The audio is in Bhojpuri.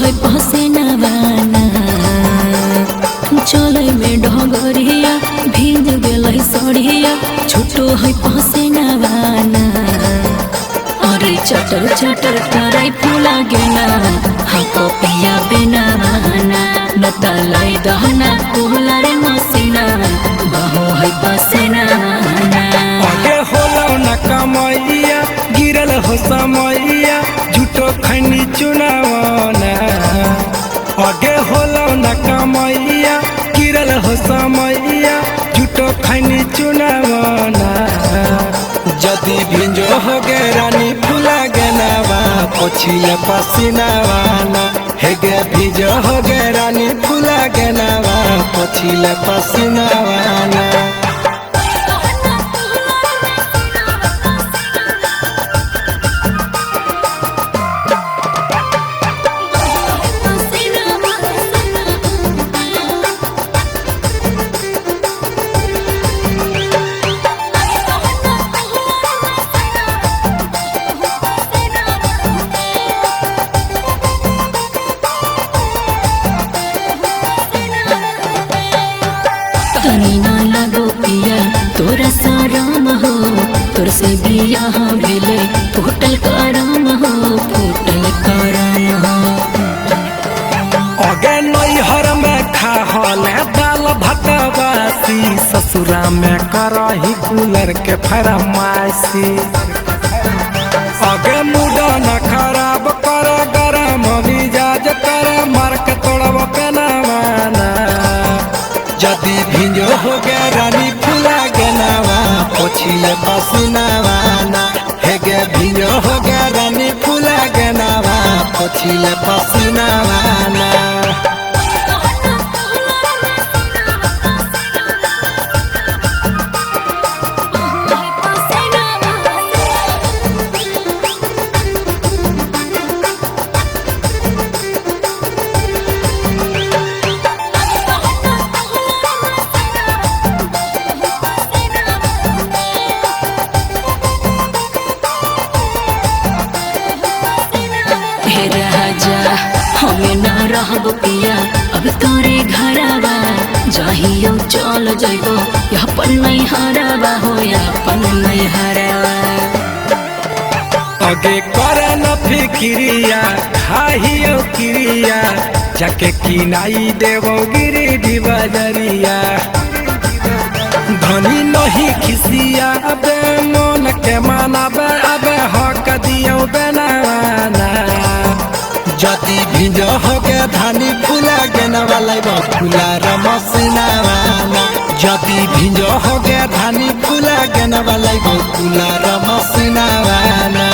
है पसेनावाना चले में डगरिया भीज गेलै सड़िया छोटो है पसेनावाना अरे चटर चटर कराई फूला गेना हाँ कपिया बेनावाना नतलाई दहना कोहला रे मसीना बहो है पसेनावाना आगे होला न कमैया गिरल हो समैया झूठो खैनी चुनावना आगे होला न कमैया गिरल हो समैया झूठो खैनी चुनावना जदी भिंजो हो गे रानी फुला गेनावा पोछिले पसीनावाना हे गे भिंजो हो गे रानी फुला गेनावा पोछिले पसीनावाना तनी ना लगो पिया तोरा साराम हो तोर से बिया भेले फूटल कराम हो फूटल कराम हो अगे नैहर में खाहले दाल भात बासी ससुरा में करही कूलर के फरमाइशी अगे मुडा न खराब कर गरम मिजाज कर मार के तोड़ब पेनावाना जदी भिंजो हो गे रानी फुला गेनावा पोछिले पसीनावाना हे गे भिंजो हो गे रानी फुला गेनावा पोछिले पसीनावाना हे राजा हमें ना रहब पिया अब तोरे घरवा जाहियो चल जइबो या अपन नहीं हरावा हो या अपन नहीं हरावा अगे करे न फिक्रिया खाहियो क्रिया जाके किनाई देवो गिरिडि बजरिया धनी नहीं खिसिया अबे मन के मानबे अबे हक दियो बेनावाना जदी भिंजो हो गे धानी फुला गेनावा लाइबो फुला रमसीनावाना जदी भिंजो हो गे धानी फुला गेनावा लाइबो फुला रमसीनावाना।